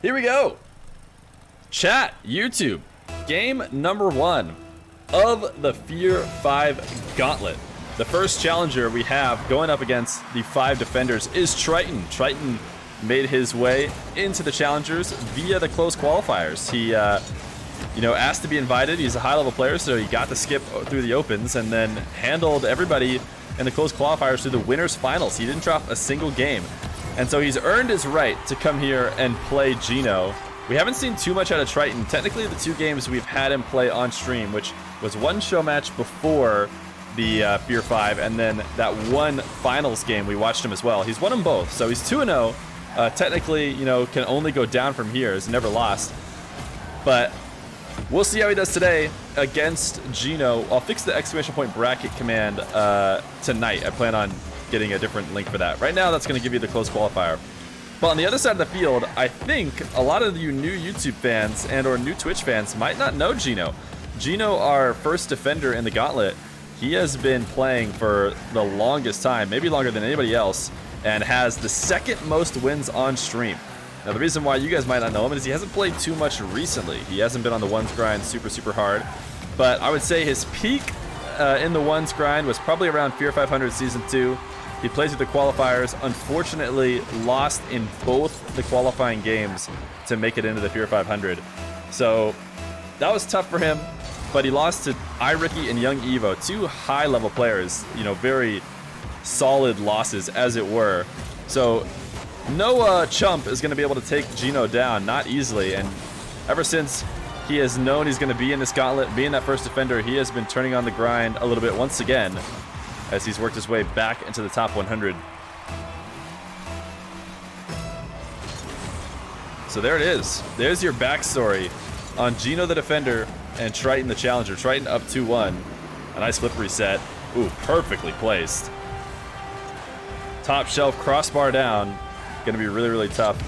Here we go. Chat, YouTube, game number 1 of the Feer 5 Gauntlet. The first challenger we have going up against the 5 defenders is TriToN. TriToN made his way into the challengers via the close qualifiers. He, asked to be invited. He's a high-level player, so he got to skip through the opens and then handled everybody in the close qualifiers through the winners finals. He didn't drop a single game. And so he's earned his right to come here and play Gino. We haven't seen too much out of TriToN. Technically, the 2 games we've had him play on stream, which was 1 show match before the Feer 5, and then that 1 finals game we watched him as well. He's won them both, so he's 2-0. Technically, can only go down from here. He's never lost. But we'll see how he does today against Gino. I'll fix the exclamation point bracket command tonight. I plan on getting a different link for that. Right now, that's going to give you the close qualifier. But on the other side of the field, I think a lot of you new YouTube fans and or new Twitch fans might not know Gino. Gino, our first defender in the Gauntlet, he has been playing for the longest time, maybe longer than anybody else, and has the 2nd most wins on stream. Now, the reason why you guys might not know him is he hasn't played too much recently. He hasn't been on the ones grind super hard. But I would say his peak in the ones grind was probably around Feer 500 Season 2. He plays with the qualifiers. Unfortunately, lost in both the qualifying games to make it into the Feer 500. So that was tough for him. But he lost to iRicky and YungEvoh, 2 high-level players, very solid losses, as it were. So no chump is going to be able to take Gino down, not easily. And ever since he has known he's going to be in this Gauntlet, being that first defender, he has been turning on the grind a little bit once again, as he's worked his way back into the top 100. So there it is. There's your backstory on Gino the defender and TriToN the challenger. TriToN up 2-1. A nice flip reset. Ooh, perfectly placed. Top shelf crossbar down. Gonna be really tough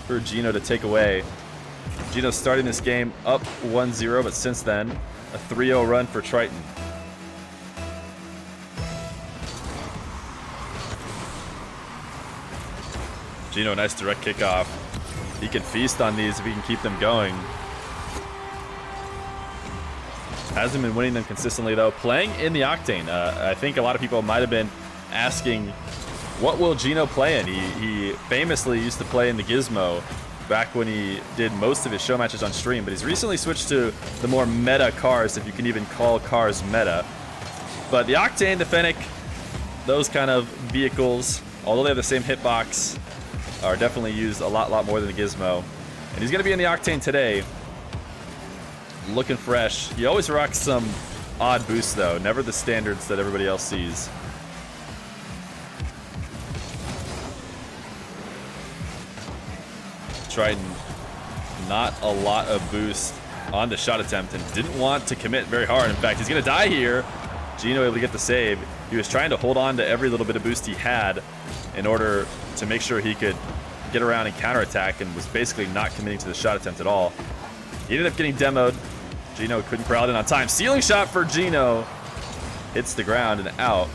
for Gino to take away. Gino starting this game up 1-0, but since then, a 3-0 run for TriToN. Gino, nice direct kickoff. He can feast on these if he can keep them going. Hasn't been winning them consistently, though. Playing in the Octane. I think a lot of people might have been asking, what will Gino play in? He famously used to play in the Gizmo back when he did most of his show matches on stream, but he's recently switched to the more meta cars, if you can even call cars meta. But the Octane, the Fennec, those kind of vehicles, although they have the same hitbox, are definitely used a lot more than the Gizmo. And he's going to be in the Octane today, looking fresh. He always rocks some odd boosts, though, never the standards that everybody else sees. TriToN, not a lot of boost on the shot attempt and didn't want to commit very hard. In fact, he's going to die here. Gino able to get the save. He was trying to hold on to every little bit of boost he had in order to make sure he could get around and counterattack, and was basically not committing to the shot attempt at all. He ended up getting demoed. Gino couldn't corral it in on time. Ceiling shot for Gino. Hits the ground and out.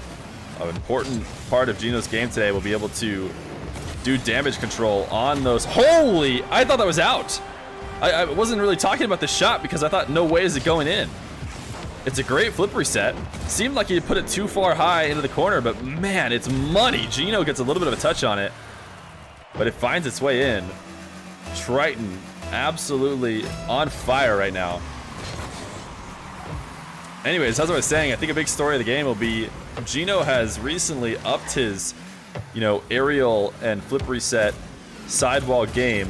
An important part of Gino's game today will be able to do damage control on those. Holy, I thought that was out. I wasn't really talking about the shot because I thought no way is it going in. It's a great flip reset. Seemed like he put it too far high into the corner, but man, it's money. Gino gets a little bit of a touch on it, but it finds its way in. TriToN absolutely on fire right now. Anyways, as I was saying, I think a big story of the game will be Gino has recently upped his, aerial and flip reset sidewall game.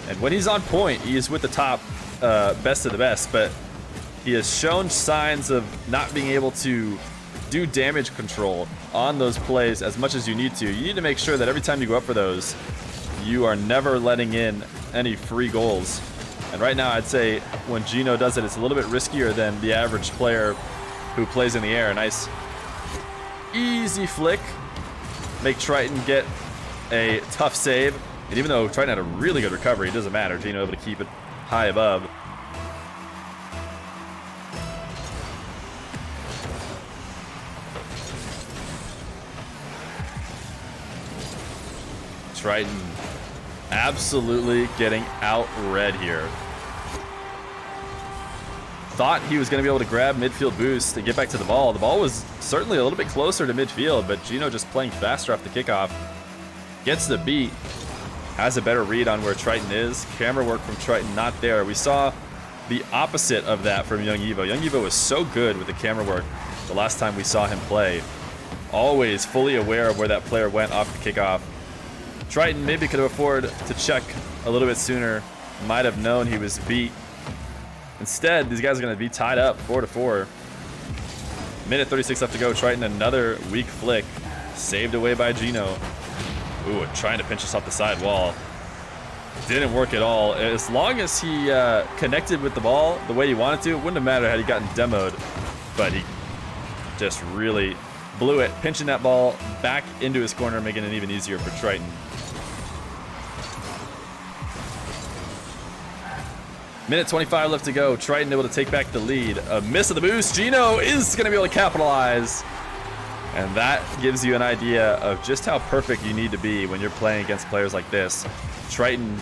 And when he's on point, he is with the top best of the best, but he has shown signs of not being able to do damage control on those plays as much as you need to. You need to make sure that every time you go up for those, you are never letting in any free goals. And right now, I'd say when Gino does it, it's a little bit riskier than the average player who plays in the air. Nice, easy flick. Make TriToN get a tough save. And even though TriToN had a really good recovery, it doesn't matter. Gino able to keep it high above. TriToN absolutely getting out-red here. Thought he was going to be able to grab midfield boost and get back to the ball. The ball was certainly a little bit closer to midfield, but Gino just playing faster off the kickoff. Gets the beat, has a better read on where TriToN is. Camera work from TriToN not there. We saw the opposite of that from YungEvoh. YungEvoh was so good with the camera work the last time we saw him play. Always fully aware of where that player went off the kickoff. TriToN maybe could have afforded to check a little bit sooner. Might have known he was beat. Instead, these guys are going to be tied up 4-4. Minute 36 left to go. TriToN another weak flick. Saved away by Gino. Ooh, trying to pinch us off the side wall. Didn't work at all. As long as he connected with the ball the way he wanted to, it wouldn't have mattered had he gotten demoed. But he just really blew it, pinching that ball back into his corner, making it even easier for TriToN. Minute 25 left to go. TriToN able to take back the lead. A miss of the boost. Gino is going to be able to capitalize. And that gives you an idea of just how perfect you need to be when you're playing against players like this. TriToN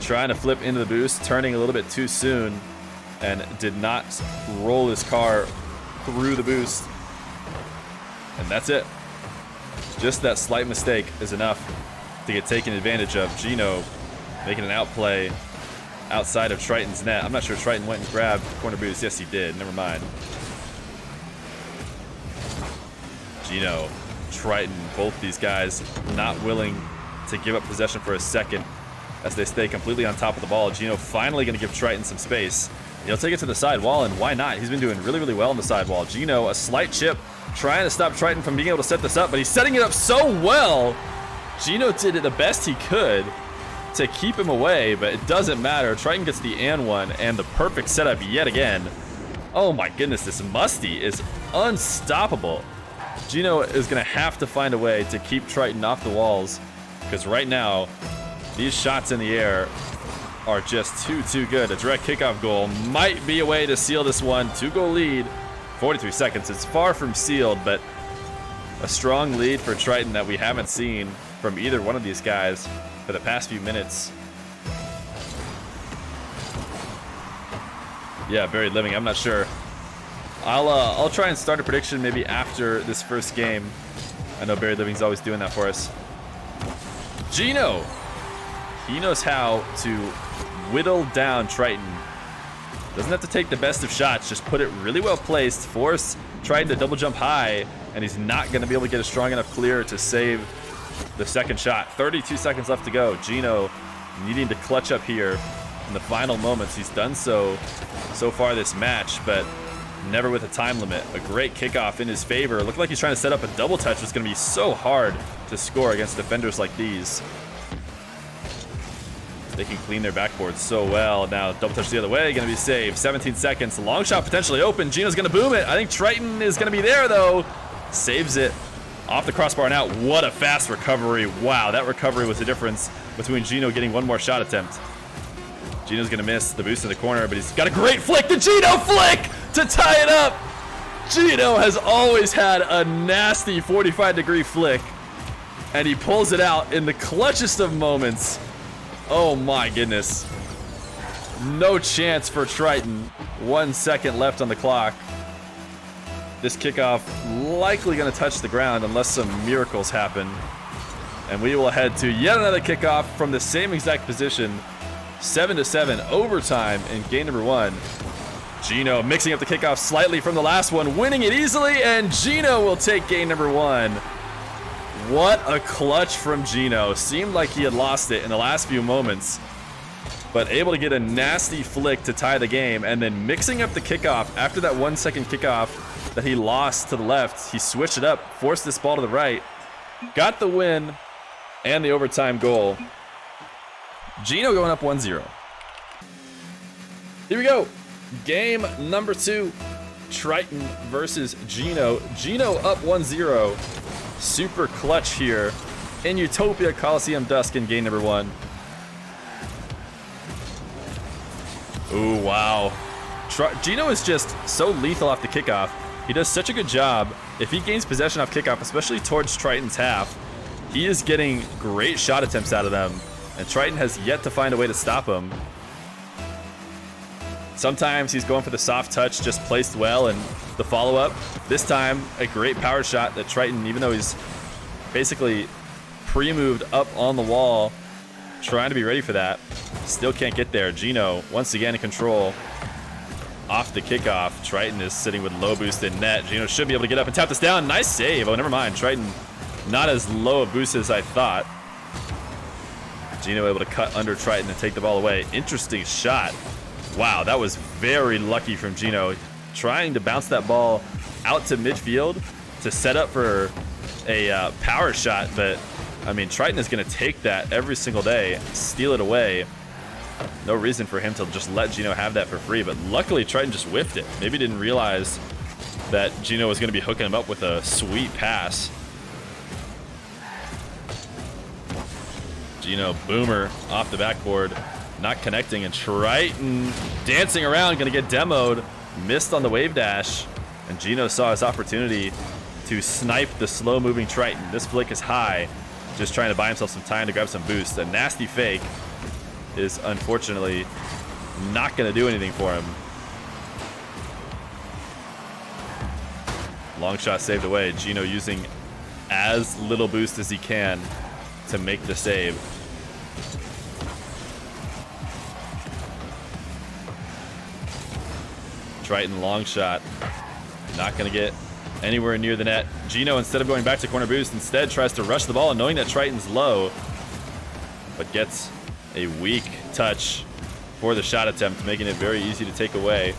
trying to flip into the boost, turning a little bit too soon, and did not roll his car through the boost. And that's it. Just that slight mistake is enough to get taken advantage of. Gino making an outplay outside of TriToN's net. I'm not sure TriToN went and grabbed corner boost. Yes, he did. Never mind. Gino, TriToN, both these guys not willing to give up possession for a second as they stay completely on top of the ball. Gino finally going to give TriToN some space. He'll take it to the side wall, and why not? He's been doing really, really well on the side wall. Gino, a slight chip, trying to stop TriToN from being able to set this up, but he's setting it up so well. Gino did it the best he could to keep him away, but it doesn't matter. TriToN gets the and one, and the perfect setup yet again. Oh my goodness, this Musty is unstoppable. Gino is going to have to find a way to keep TriToN off the walls, because right now, these shots in the air are just too good. A direct kickoff goal might be a way to seal this one. 2-goal lead, 43 seconds. It's far from sealed, but a strong lead for TriToN that we haven't seen from either one of these guys for the past few minutes. Yeah, Buried Living, I'm not sure. I'll try and start a prediction maybe after this first game. I know Buried Living's always doing that for us. Gino, he knows how to whittle down TriToN. Doesn't have to take the best of shots, just put it really well placed, force TriToN to double jump high, and he's not going to be able to get a strong enough clear to save the second shot. 32 seconds left to go. Gino needing to clutch up here in the final moments. He's done so far this match, but never with a time limit. A great kickoff in his favor. Looked like he's trying to set up a double touch. It's going to be so hard to score against defenders like these. They can clean their backboard so well. Now double touch the other way, going to be saved. 17 seconds. Long shot potentially open. Gino's going to boom it. I think TriToN is going to be there though. Saves it off the crossbar and out. What a fast recovery. Wow, that recovery was the difference between Gino getting one more shot attempt. Gino's going to miss the boost in the corner, but he's got a great flick. The Gino flick to tie it up. Gino has always had a nasty 45-degree flick, and he pulls it out in the clutchest of moments. Oh my goodness. No chance for TriToN. 1 second left on the clock. This kickoff likely going to touch the ground unless some miracles happen. And we will head to yet another kickoff from the same exact position. 7-7 overtime in game number 1. Gino mixing up the kickoff slightly from the last one, winning it easily, and Gino will take game number 1. What a clutch from Gino. Seemed like he had lost it in the last few moments, but able to get a nasty flick to tie the game, and then mixing up the kickoff after that 1 second kickoff that he lost to the left. He switched it up, forced this ball to the right, got the win and the overtime goal. Gino going up 1-0. Here we go. Game number 2. TriToN versus Gino. Gino up 1-0. Super clutch here in Utopia Coliseum Dusk in game number 1. Ooh, wow. Gino is just so lethal off the kickoff. He does such a good job. If he gains possession off kickoff, especially towards TriToN's half, he is getting great shot attempts out of them. And TriToN has yet to find a way to stop him. Sometimes he's going for the soft touch, just placed well, and the follow-up. This time, a great power shot that TriToN, even though he's basically pre-moved up on the wall, trying to be ready for that, still can't get there. Gino, once again in control. Off the kickoff, TriToN is sitting with low boost in net. Gino should be able to get up and tap this down. Nice save. Oh, never mind. TriToN not as low a boost as I thought. Gino able to cut under TriToN and take the ball away. Interesting shot. Wow, that was very lucky from Gino. Trying to bounce that ball out to midfield to set up for a power shot, but I mean, TriToN is going to take that every single day, steal it away. No reason for him to just let Gino have that for free, but luckily TriToN just whiffed it. Maybe didn't realize that Gino was going to be hooking him up with a sweet pass. Gino, boomer off the backboard, not connecting, and TriToN dancing around, going to get demoed. Missed on the wave dash, and Gino saw his opportunity to snipe the slow-moving TriToN. This flick is high, just trying to buy himself some time to grab some boost. A nasty fake is unfortunately not going to do anything for him. Long shot saved away. Gino using as little boost as he can to make the save. TriToN long shot. Not going to get anywhere near the net. Gino, instead of going back to corner boost, instead tries to rush the ball, knowing that TriToN's low, but gets a weak touch for the shot attempt, making it very easy to take away.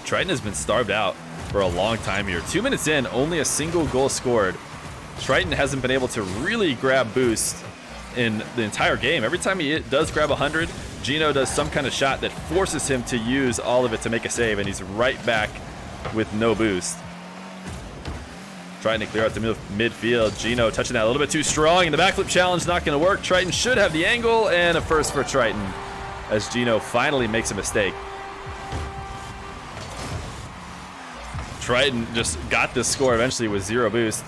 TriToN has been starved out for a long time here. 2 minutes in, only a single goal scored. TriToN hasn't been able to really grab boost in the entire game. Every time he does grab 100, Gino does some kind of shot that forces him to use all of it to make a save, and he's right back with no boost. Trying to clear out to midfield. Gino touching that a little bit too strong, and the backflip challenge not going to work. TriToN should have the angle, and a first for TriToN as Gino finally makes a mistake. TriToN just got this score eventually with zero boost.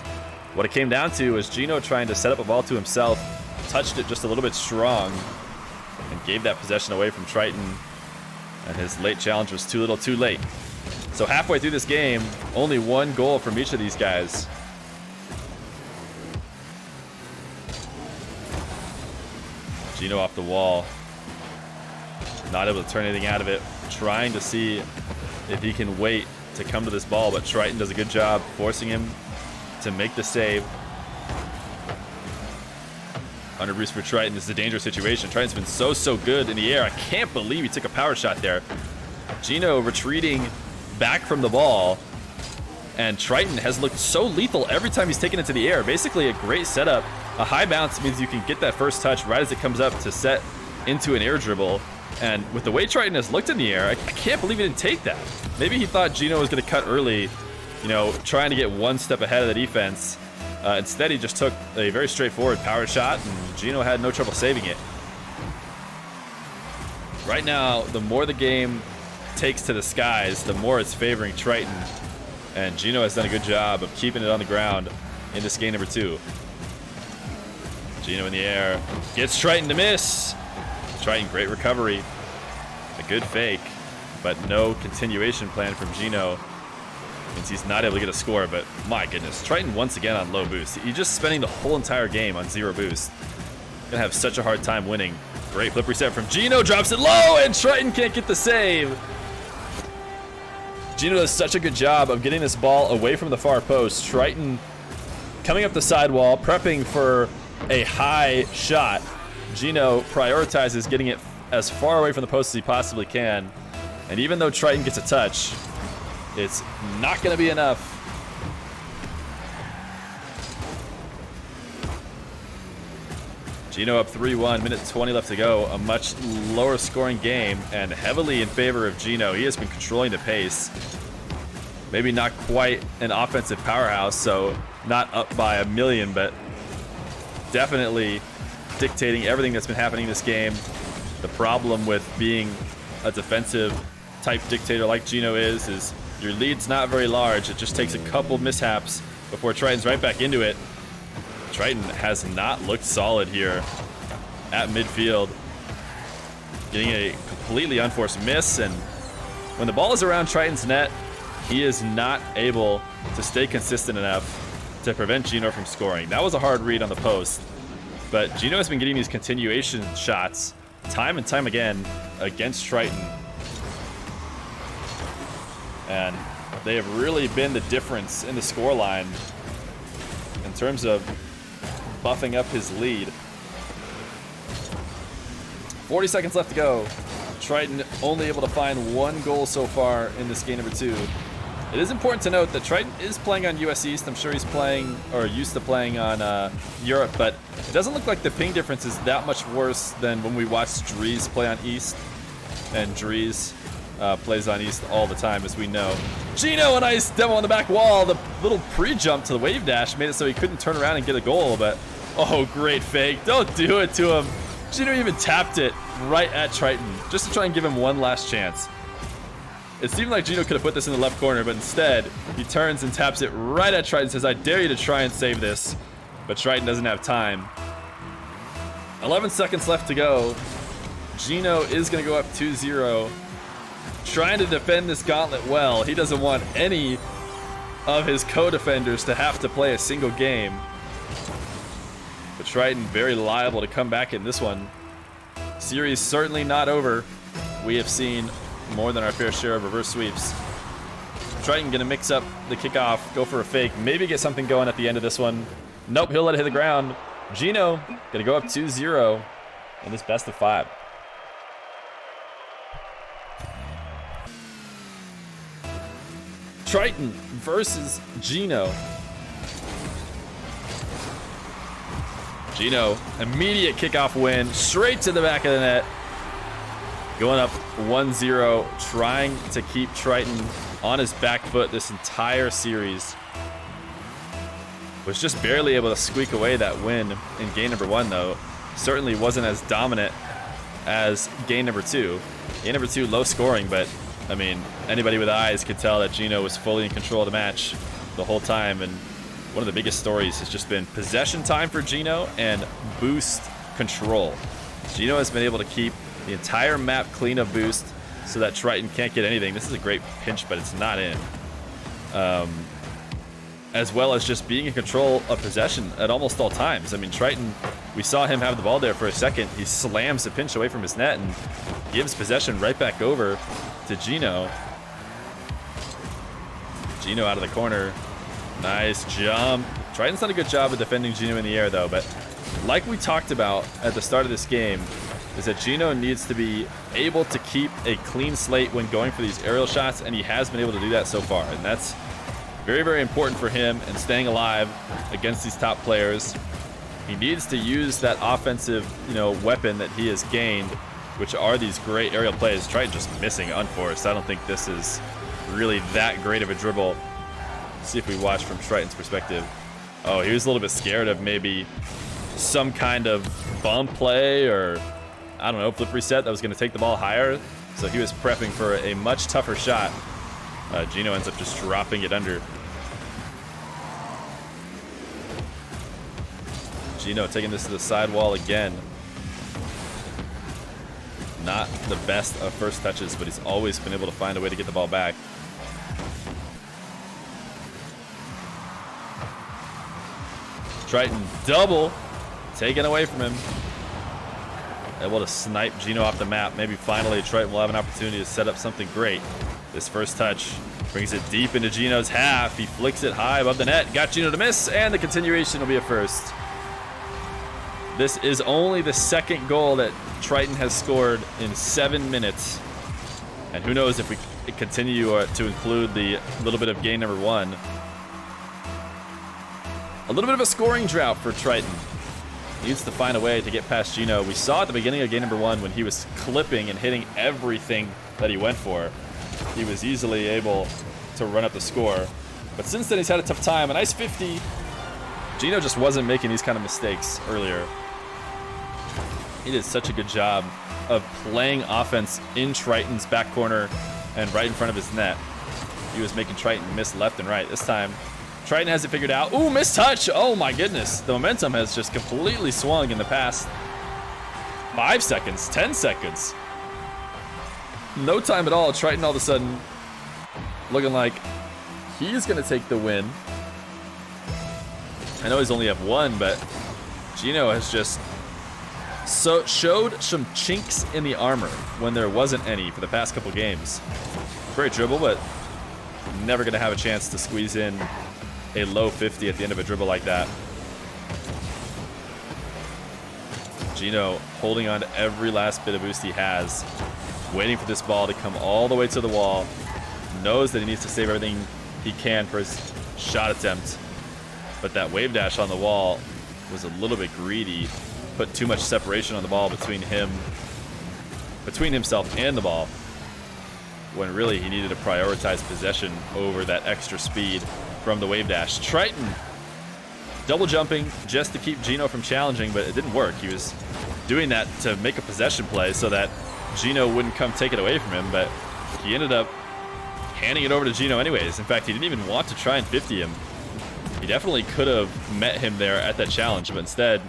What it came down to was Gino trying to set up a ball to himself, touched it just a little bit strong, and gave that possession away from TriToN, and his late challenge was too little too late. So halfway through this game, only one goal from each of these guys. Gino off the wall, not able to turn anything out of it, trying to see if he can wait to come to this ball, but TriToN does a good job forcing him to make the save. Under boost for TriToN. This is a dangerous situation. TriToN's been so good in the air. I can't believe he took a power shot there. Gino retreating back from the ball, and TriToN has looked so lethal every time he's taken it to the air. Basically a great setup. A high bounce means you can get that first touch right as it comes up to set into an air dribble. And with the way TriToN has looked in the air, I can't believe he didn't take that. Maybe he thought Gino was going to cut early, you know, trying to get one step ahead of the defense. Instead, he just took a very straightforward power shot, and Gino had no trouble saving it. Right now, the more the game takes to the skies, the more it's favoring TriToN, and Gino has done a good job of keeping it on the ground in this game number 2. Gino in the air, gets TriToN to miss. TriToN, great recovery. A good fake, but no continuation plan from Gino. Means he's not able to get a score, but my goodness. TriToN once again on low boost. He's just spending the whole entire game on zero boost. Gonna have such a hard time winning. Great flip reset from Gino, drops it low, and TriToN can't get the save. Gino does such a good job of getting this ball away from the far post. TriToN coming up the sidewall, prepping for a high shot. Gino prioritizes getting it as far away from the post as he possibly can. And even though TriToN gets a touch, it's not going to be enough. Gino up 3-1, minute 20 left to go. A much lower scoring game and heavily in favor of Gino. He has been controlling the pace. Maybe not quite an offensive powerhouse, so not up by a million, but definitely dictating everything that's been happening in this game. The problem with being a defensive type dictator like Gino is your lead's not very large. It just takes a couple mishaps before TriToN's right back into it. TriToN has not looked solid here at midfield. Getting a completely unforced miss, and when the ball is around TriToN's net, he is not able to stay consistent enough to prevent Gino from scoring. That was a hard read on the post, but Gino has been getting these continuation shots time and time again against TriToN. And they have really been the difference in the scoreline in terms of buffing up his lead. 40 seconds left to go. TriToN only able to find one goal so far in this game number 2. It is important to note that TriToN is playing on US East. I'm sure he's playing, or used to playing on Europe, but it doesn't look like the ping difference is that much worse than when we watched Dreaz play on East. And Dreaz plays on East all the time, as we know. Gino, a nice demo on the back wall. The little pre-jump to the wave dash made it so he couldn't turn around and get a goal, but oh, great fake. Don't do it to him. Gino even tapped it right at TriToN just to try and give him one last chance. It seemed like Gino could have put this in the left corner, but instead he turns and taps it right at TriToN and says, I dare you to try and save this. But TriToN doesn't have time. 11 seconds left to go. Gino is going to go up 2-0. Trying to defend this gauntlet well. He doesn't want any of his co-defenders to have to play a single game. But TriToN very liable to come back in this one. Series certainly not over. We have seen more than our fair share of reverse sweeps. TriToN gonna mix up the kickoff, go for a fake, maybe get something going at the end of this one. Nope, he'll let it hit the ground. Gino gonna go up 2-0 in this best of 5. TriToN versus Gino. Gino, immediate kickoff win, straight to the back of the net. Going up 1-0, trying to keep TriToN on his back foot this entire series. Was just barely able to squeak away that win in game number 1, though. Certainly wasn't as dominant as game number 2. Game number 2, low scoring, but I mean, anybody with eyes could tell that Gino was fully in control of the match the whole time. And one of the biggest stories has just been possession time for Gino and boost control. Gino has been able to keep the entire map clean of boost so that TriToN can't get anything. This is a great pinch, but it's not in. As well as just being in control of possession at almost all times. I mean, TriToN, we saw him have the ball there for a second. He slams the pinch away from his net and gives possession right back over to Gino. Gino out of the corner. Nice jump. TriToN's done a good job of defending Gino in the air, though, but like we talked about at the start of this game, is that Gino needs to be able to keep a clean slate when going for these aerial shots, and he has been able to do that so far, and that's very, very important for him and staying alive against these top players. He needs to use that offensive, weapon that he has gained, which are these great aerial plays. TriToN just missing unforced. I don't think this is really that great of a dribble. Let's see if we watch from TriToN's perspective. Oh, he was a little bit scared of maybe some kind of bump play or, I don't know, flip reset that was going to take the ball higher. So he was prepping for a much tougher shot. Gino ends up just dropping it under. Gino taking this to the sidewall again. Not the best of first touches, but he's always been able to find a way to get the ball back. TriToN double taken away from him. Able to snipe Gino off the map. Maybe finally TriToN will have an opportunity to set up something great. This first touch brings it deep into Gino's half. He flicks it high above the net. Got Gino to miss, and the continuation will be a first. This is only the second goal that TriToN has scored in 7 minutes. And who knows if we continue to include the little bit of game number 1. A little bit of a scoring drought for TriToN. Needs to find a way to get past Gino. We saw at the beginning of game number 1 when he was clipping and hitting everything that he went for. He was easily able to run up the score. But since then, he's had a tough time. A nice 50. Gino just wasn't making these kind of mistakes earlier. He did such a good job of playing offense in TriToN's back corner and right in front of his net. He was making TriToN miss left and right. This time, TriToN has it figured out. Ooh, missed touch. Oh my goodness. The momentum has just completely swung in the past 5 seconds, 10 seconds. No time at all. TriToN all of a sudden looking like he's going to take the win. I know he's only have one, but Gino has just showed some chinks in the armor when there wasn't any for the past couple games. Great dribble, but never going to have a chance to squeeze in a low 50 at the end of a dribble like that. Gino holding on to every last bit of boost he has, waiting for this ball to come all the way to the wall. Knows that he needs to save everything he can for his shot attempt, but that wave dash on the wall was a little bit greedy. Put too much separation on the ball between himself and the ball, when really he needed to prioritize possession over that extra speed from the wave dash. TriToN double jumping just to keep Gino from challenging, but it didn't work. He was doing that to make a possession play so that Gino wouldn't come take it away from him, but he ended up handing it over to Gino anyways. In fact, he didn't even want to try and 50 him. He definitely could have met him there at that challenge, but instead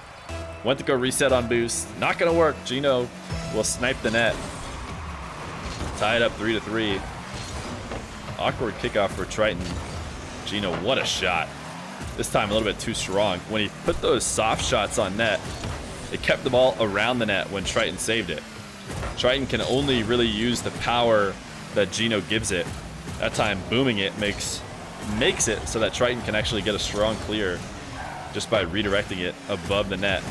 went to go reset on boost. Not gonna work. Gino will snipe the net. Tie it up 3-3. Awkward kickoff for TriToN. Gino, what a shot. This time a little bit too strong. When he put those soft shots on net, it kept the ball around the net when TriToN saved it. TriToN can only really use the power that Gino gives it. That time booming it makes it so that TriToN can actually get a strong clear just by redirecting it above the net.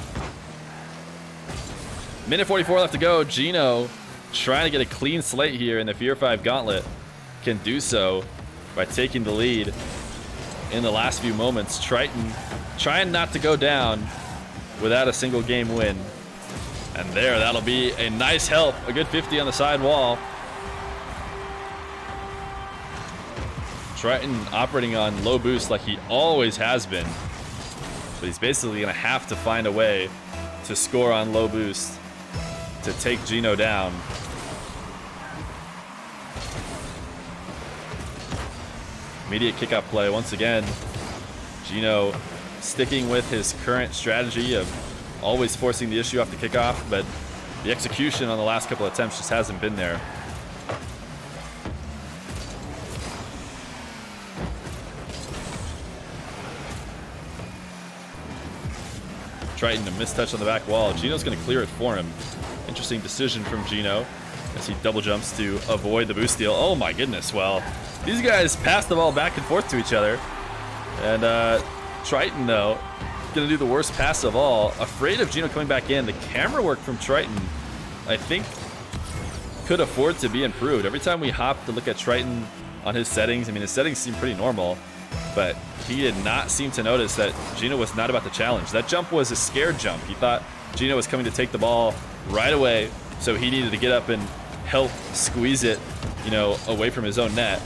Minute 44 left to go. Gino trying to get a clean slate here in the Feer 5 Gauntlet. Can do so by taking the lead in the last few moments. TriToN trying not to go down without a single game win. And there, that'll be a nice help. A good 50 on the side wall. TriToN operating on low boost like he always has been. But he's basically going to have to find a way to score on low boost to take Gino down. Immediate kickoff play once again. Gino sticking with his current strategy of always forcing the issue off the kickoff, but the execution on the last couple attempts just hasn't been there. TriToN, a missed touch on the back wall. Gino's going to clear it for him. Interesting decision from Gino as he double jumps to avoid the boost steal. Oh my goodness, well, these guys pass the ball back and forth to each other. And TriToN, though, going to do the worst pass of all. Afraid of Gino coming back in. The camera work from TriToN, I think, could afford to be improved. Every time we hop to look at TriToN on his settings, I mean, his settings seem pretty normal, but he did not seem to notice that Gino was not about to challenge. That jump was a scared jump. He thought Gino was coming to take the ball right away, so he needed to get up and help squeeze it, you know, away from his own net.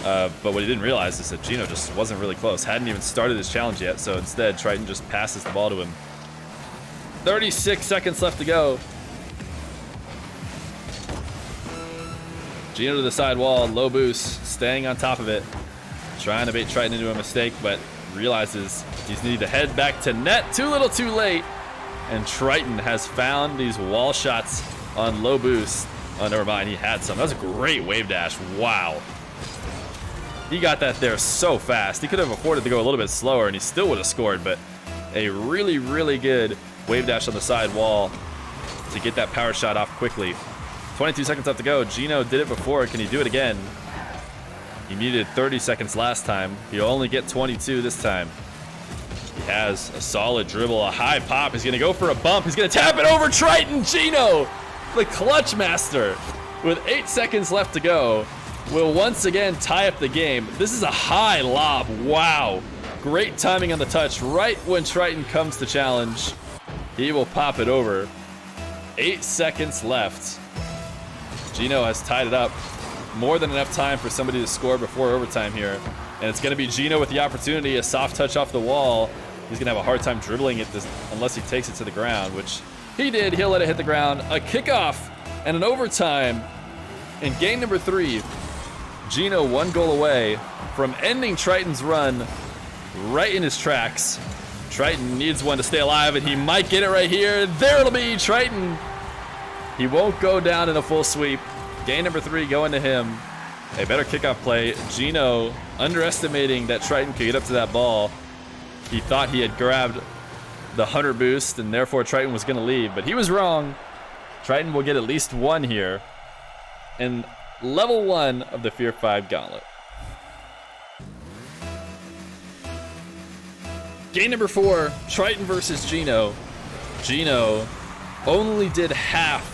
But what he didn't realize is that Gino just wasn't really close. Hadn't even started his challenge yet, so instead TriToN just passes the ball to him. 36 seconds left to go. Gino to the side wall, low boost, staying on top of it. Trying to bait TriToN into a mistake, but realizes he's needing to head back to net. Too little, too late. And TriToN has found these wall shots on low boost. Oh, never mind, he had some. That was a great wave dash. Wow. He got that there so fast. He could have afforded to go a little bit slower and he still would have scored, but a really, really good wave dash on the side wall to get that power shot off quickly. 22 seconds left to go. Gino did it before. Can he do it again? He needed 30 seconds last time. He'll only get 22 this time. He has a solid dribble, a high pop. He's going to go for a bump. He's going to tap it over TriToN. Gino, the clutch master, with 8 seconds left to go, will once again tie up the game. This is a high lob. Wow. Great timing on the touch. Right when TriToN comes to challenge, he will pop it over. 8 seconds left. Gino has tied it up. More than enough time for somebody to score before overtime here. And it's going to be Gino with the opportunity. A soft touch off the wall. He's going to have a hard time dribbling it unless he takes it to the ground, which he did. He'll let it hit the ground. A kickoff and an overtime in game number 3. Gino 1 goal away from ending TriToN's run right in his tracks. TriToN needs one to stay alive, and he might get it right here. There it'll be, TriToN. He won't go down in a full sweep. Game number 3 going to him. A better kickoff play. Gino underestimating that TriToN could get up to that ball. He thought he had grabbed the 100 boost, and therefore TriToN was going to leave, but he was wrong. TriToN will get at least 1 here in level 1 of the Fear 5 Gauntlet. Game number 4, TriToN versus Gino. Gino only did half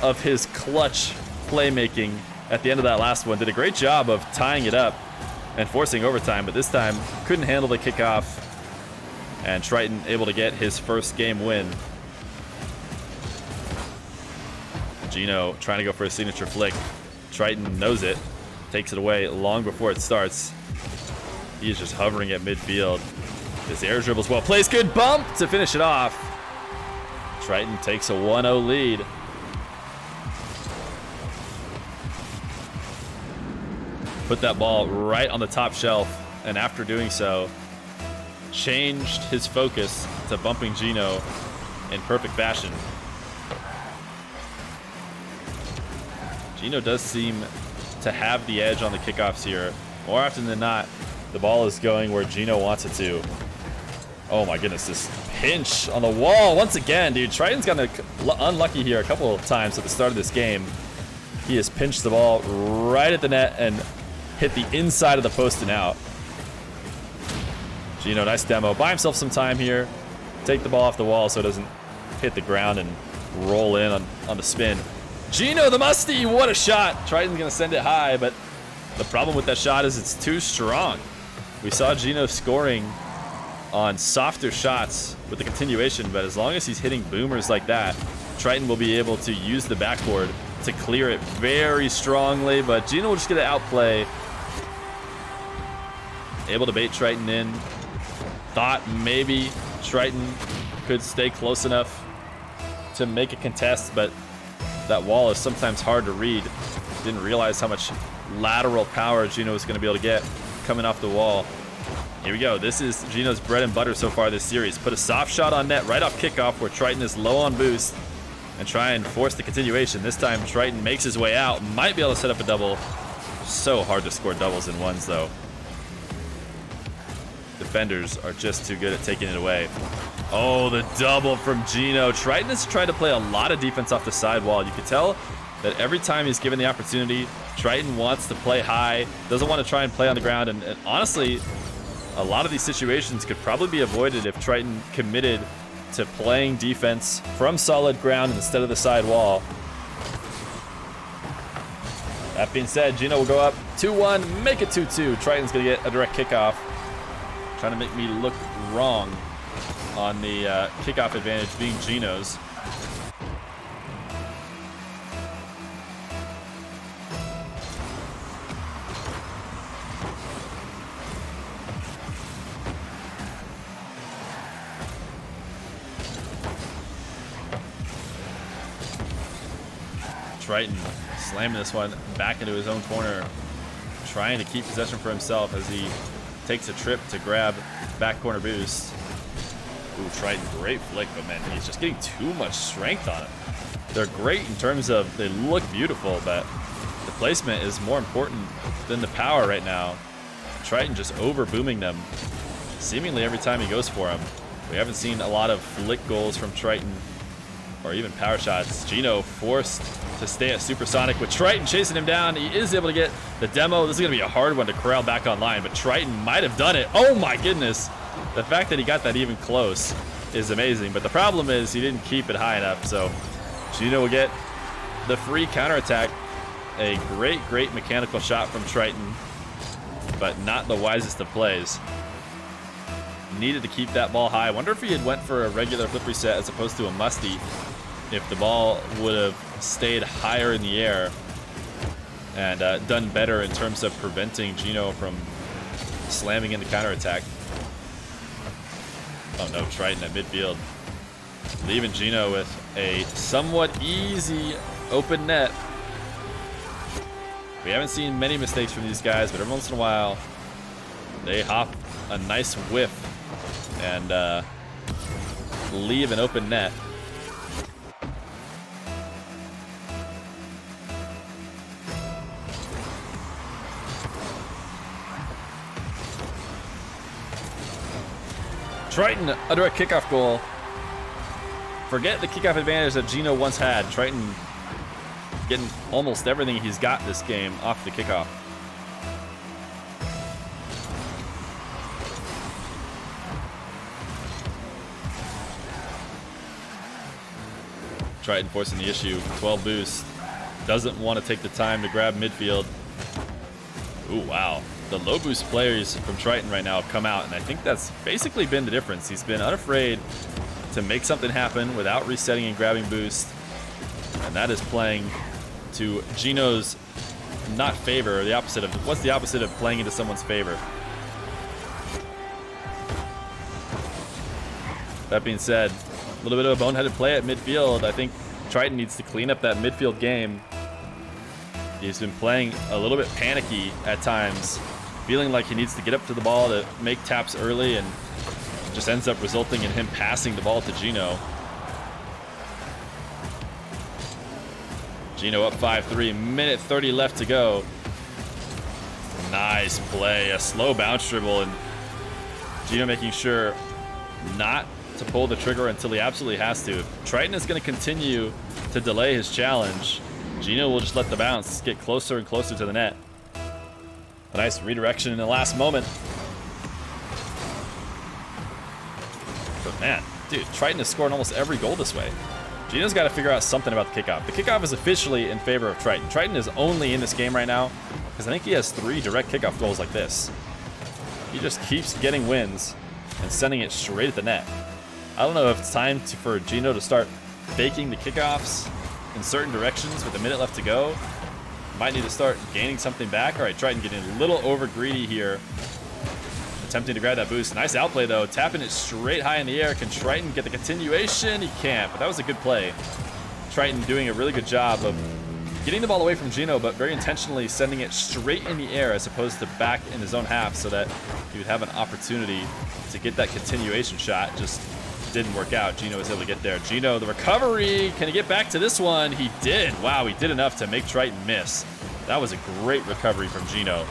of his clutch playmaking at the end of that last one. Did a great job of tying it up and forcing overtime, but this time couldn't handle the kickoff, and TriToN able to get his first game win. Gino trying to go for a signature flick. TriToN knows it, takes it away long before it starts. He is just hovering at midfield. His air dribbles well, plays good bump to finish it off. TriToN takes a 1-0 lead. Put that ball right on the top shelf, and after doing so, changed his focus to bumping Gino in perfect fashion. Gino does seem to have the edge on the kickoffs here. More often than not, the ball is going where Gino wants it to. Oh my goodness, this pinch on the wall once again, dude. TriToN's gotten unlucky here a couple of times at the start of this game. He has pinched the ball right at the net and hit the inside of the post and out. Gino, nice demo. Buy himself some time here. Take the ball off the wall so it doesn't hit the ground and roll in on the spin. Gino the musty, what a shot. TriToN's gonna send it high, but the problem with that shot is it's too strong. We saw Gino scoring on softer shots with the continuation, but as long as he's hitting boomers like that, TriToN will be able to use the backboard to clear it very strongly, but Gino will just get an outplay. Able to bait TriToN in. Thought maybe TriToN could stay close enough to make a contest, but that wall is sometimes hard to read. Didn't realize how much lateral power Gino was going to be able to get coming off the wall. Here we go. This is Gino's bread and butter so far this series. Put a soft shot on net right off kickoff where TriToN is low on boost and try and force the continuation. This time TriToN makes his way out. Might be able to set up a double. So hard to score doubles in ones though. Defenders are just too good at taking it away. Oh, the double from Gino. TriToN has tried to play a lot of defense off the side wall. You can tell that every time he's given the opportunity, TriToN wants to play high, doesn't want to try and play on the ground, and honestly, a lot of these situations could probably be avoided if TriToN committed to playing defense from solid ground instead of the side wall. That being said, Gino will go up 2-1, make it 2-2. TriToN's gonna get a direct kickoff. Trying to make me look wrong on the kickoff advantage being Gino's. TriToN slamming this one back into his own corner, trying to keep possession for himself as he takes a trip to grab back corner boost. Ooh, TriToN, great flick, but man, he's just getting too much strength on it. They're great in terms of they look beautiful, but the placement is more important than the power right now. TriToN just over booming them seemingly every time he goes for them. We haven't seen a lot of flick goals from TriToN or even power shots. Gino forced to stay at supersonic with TriToN chasing him down. He is able to get the demo. This is going to be a hard one to corral back online, but TriToN might have done it. Oh my goodness. The fact that he got that even close is amazing, but the problem is he didn't keep it high enough, so Gino will get the free counterattack. A great mechanical shot from TriToN, but not the wisest of plays. Needed to keep that ball high. I wonder if he had went for a regular flip reset as opposed to a musty, if the ball would have stayed higher in the air and done better in terms of preventing Gino from slamming into counterattack. Oh no, TriToN at midfield. Leaving Gino with a somewhat easy open net. We haven't seen many mistakes from these guys, but every once in a while, they hop a nice whiff and leave an open net. TriToN under a kickoff goal. Forget the kickoff advantage that Gino once had. TriToN getting almost everything he's got this game off the kickoff. TriToN forcing the issue. 12 boost. Doesn't want to take the time to grab midfield. Ooh, wow. The low boost players from TriToN right now have come out, and I think that's basically been the difference. He's been unafraid to make something happen without resetting and grabbing boost, and that is playing to Gino's not favor, or the opposite of, what's the opposite of playing into someone's favor? That being said, a little bit of a boneheaded play at midfield. I think TriToN needs to clean up that midfield game. He's been playing a little bit panicky at times, feeling like he needs to get up to the ball to make taps early, and just ends up resulting in him passing the ball to Gino. Gino up 5-3, minute 30 left to go. Nice play, a slow bounce dribble, and Gino making sure not to pull the trigger until he absolutely has to. If TriToN is going to continue to delay his challenge, Gino will just let the bounce get closer and closer to the net. A nice redirection in the last moment. But man, dude, TriToN is scoring almost every goal this way. Gino's got to figure out something about the kickoff. The kickoff is officially in favor of TriToN. TriToN is only in this game right now because I think he has 3 direct kickoff goals like this. He just keeps getting wins and sending it straight at the net. I don't know if it's time for Gino to start faking the kickoffs in certain directions with a minute left to go. Might need to start gaining something back. All right, TriToN getting a little over greedy here. Attempting to grab that boost. Nice outplay though, tapping it straight high in the air. Can TriToN get the continuation? He can't, but that was a good play. TriToN doing a really good job of getting the ball away from Gino, but very intentionally sending it straight in the air as opposed to back in his own half so that he would have an opportunity to get that continuation shot. Just didn't work out. Gino was able to get there. Gino, the recovery. Can he get back to this one? He did. Wow, he did enough to make TriToN miss. That was a great recovery from Gino.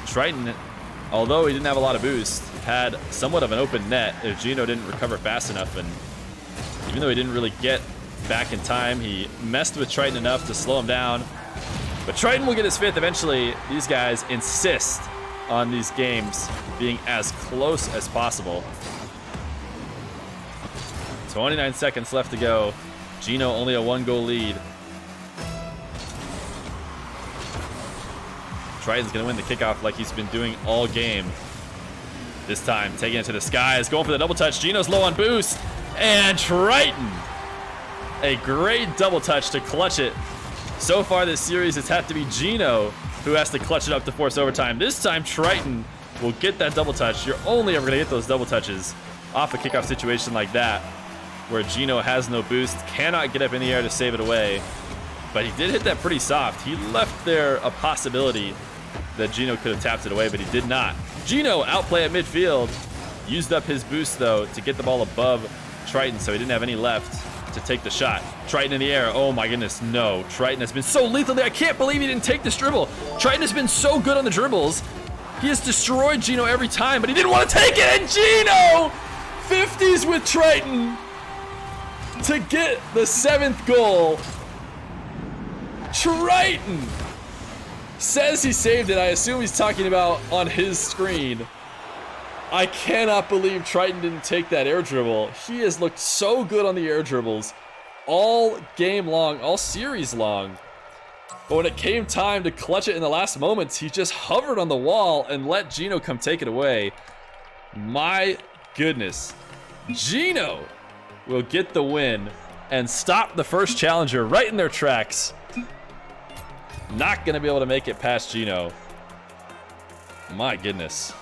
TriToN, although he didn't have a lot of boost, had somewhat of an open net if Gino didn't recover fast enough. And even though he didn't really get back in time, he messed with TriToN enough to slow him down. But TriToN will get his 5th eventually. These guys insist on these games being as close as possible. 29 seconds left to go. Gino only a 1-goal lead. TriToN's gonna win the kickoff like he's been doing all game. This time, taking it to the skies, going for the double touch. Gino's low on boost, and TriToN, a great double touch to clutch it. So far this series, it's had to be Gino who has to clutch it up to force overtime. This time, TriToN will get that double touch. You're only ever gonna get those double touches off a kickoff situation like that, where Gino has no boost, cannot get up in the air to save it away. But he did hit that pretty soft. He left there a possibility that Gino could have tapped it away, but he did not. Gino outplay at midfield. Used up his boost, though, to get the ball above TriToN, so he didn't have any left to take the shot. TriToN in the air. Oh, my goodness, no. TriToN has been so lethal there. I can't believe he didn't take this dribble. TriToN has been so good on the dribbles. He has destroyed Gino every time, but he didn't want to take it, and Gino 50s with TriToN to get the 7th goal. TriToN says he saved it. I assume he's talking about on his screen. I cannot believe TriToN didn't take that air dribble. He has looked so good on the air dribbles all game long, all series long. But when it came time to clutch it in the last moments, he just hovered on the wall and let Gino come take it away. My goodness. Gino will get the win and stop the first challenger right in their tracks. Not going to be able to make it past Gino. My goodness.